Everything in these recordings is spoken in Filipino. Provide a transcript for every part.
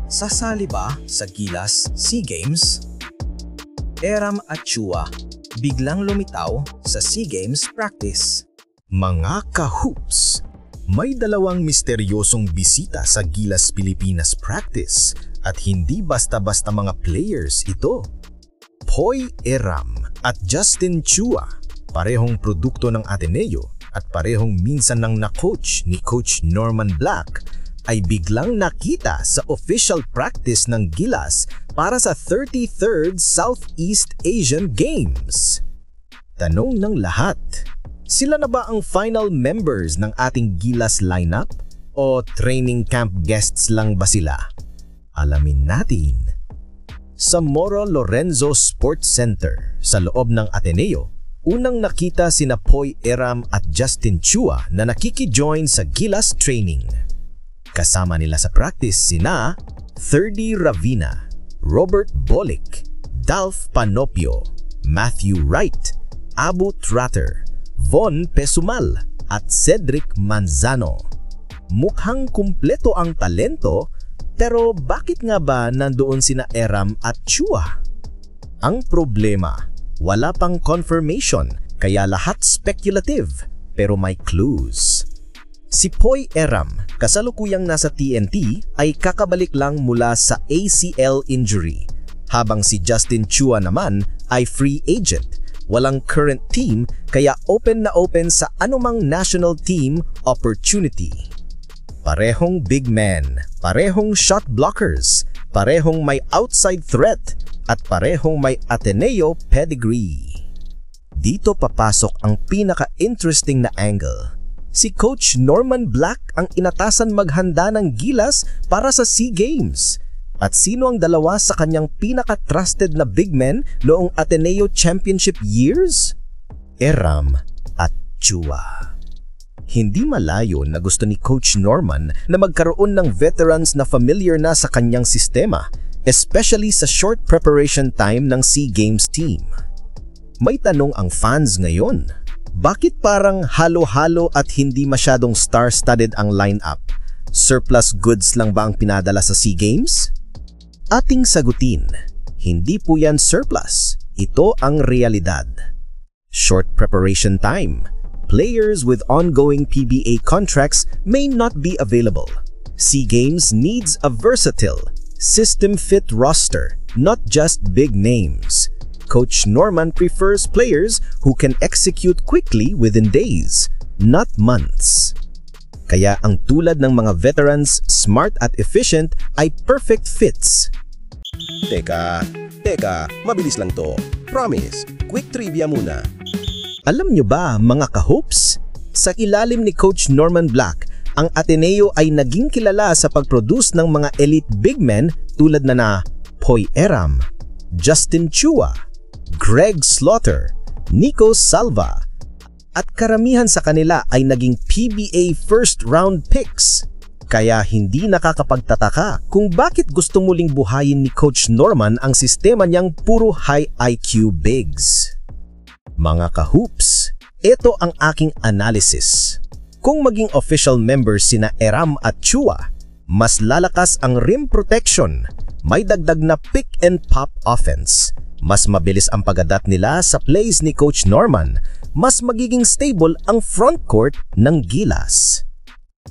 Sasali ba sa Gilas SEA Games? Eram at Chua biglang lumitaw sa SEA Games practice. Mga ka-hoops, may dalawang misteryosong bisita sa Gilas Pilipinas practice at hindi basta-basta mga players ito. Poy Eram at Justin Chua, parehong produkto ng Ateneo at parehong minsan nang na-coach ni Coach Norman Black, ay biglang nakita sa official practice ng Gilas para sa 33rd Southeast Asian Games. Tanong ng lahat, sila na ba ang final members ng ating Gilas lineup o training camp guests lang ba sila? Alamin natin. Sa Moro Lorenzo Sports Center sa loob ng Ateneo, unang nakita sina Poy Eram at Justin Chua na nakiki-join sa Gilas training. Kasama nila sa practice sina Thirdy Ravina, Robert Bolick, Dalf Panopio, Matthew Wright, Abu Tratter, Von Pesumal at Cedric Manzano. Mukhang kumpleto ang talento, pero bakit nga ba nandoon sina Eram at Chua? Ang problema, wala pang confirmation kaya lahat speculative pero may clues. Si Poy Eram, kasalukuyang nasa TNT, ay kakabalik lang mula sa ACL injury, habang si Justin Chua naman ay free agent. Walang current team kaya open na open sa anumang national team opportunity. Parehong big men, parehong shot blockers, parehong may outside threat, at parehong may Ateneo pedigree. Dito papasok ang pinaka-interesting na angle. Si Coach Norman Black ang inatasan maghanda ng Gilas para sa SEA Games. At sino ang dalawa sa kanyang pinaka-trusted na big men noong Ateneo Championship years? Eram at Chua. Hindi malayo na gusto ni Coach Norman na magkaroon ng veterans na familiar na sa kanyang sistema, especially sa short preparation time ng SEA Games team. May tanong ang fans ngayon. Bakit parang halo-halo at hindi masyadong star-studded ang lineup? Surplus goods lang ba ang pinadala sa SEA Games? Ating sagutin, hindi po yan surplus. Ito ang realidad. Short preparation time. Players with ongoing PBA contracts may not be available. SEA Games needs a versatile, system-fit roster, not just big names. Coach Norman prefers players who can execute quickly within days, not months. Kaya ang tulad ng mga veterans, smart at efficient, ay perfect fits. Teka, mabilis lang to. Promise, quick trivia muna. Alam nyo ba mga ka-hoops? Sa ilalim ni Coach Norman Black, ang Ateneo ay naging kilala sa pag-produce ng mga elite big men tulad na Poy Eram, Justin Chua, Greg Slaughter, Nico Salva, at karamihan sa kanila ay naging PBA first round picks. Kaya hindi nakakapagtataka kung bakit gusto muling buhayin ni Coach Norman ang sistema niyang puro high IQ bigs. Mga ka-hoops, ito ang aking analysis. Kung maging official members sina Eram at Chua, mas lalakas ang rim protection, may dagdag na pick and pop offense, mas mabilis ang pag-adapt nila sa plays ni Coach Norman, mas magiging stable ang front court ng Gilas.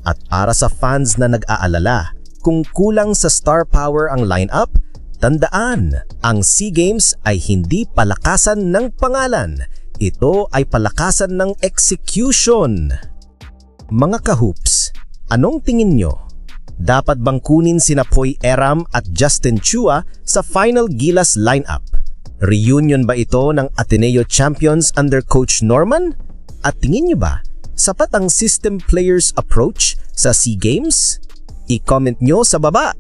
At para sa fans na nag-aalala, kung kulang sa star power ang lineup, tandaan, ang SEA Games ay hindi palakasan ng pangalan. Ito ay palakasan ng execution. Mga ka-hoops, anong tingin nyo? Dapat bang kunin sina Poy Eram at Justin Chua sa final Gilas lineup? Reunion ba ito ng Ateneo Champions under Coach Norman? At tingin nyo ba, sapat ang system players approach sa SEA Games? I-comment nyo sa baba.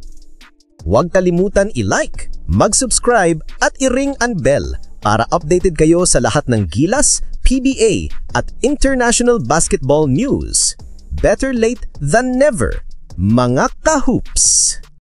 Huwag kalimutan i-like, mag-subscribe at i-ring ang bell para updated kayo sa lahat ng Gilas, PBA at international basketball news. Better late than never, mga ka-hoops!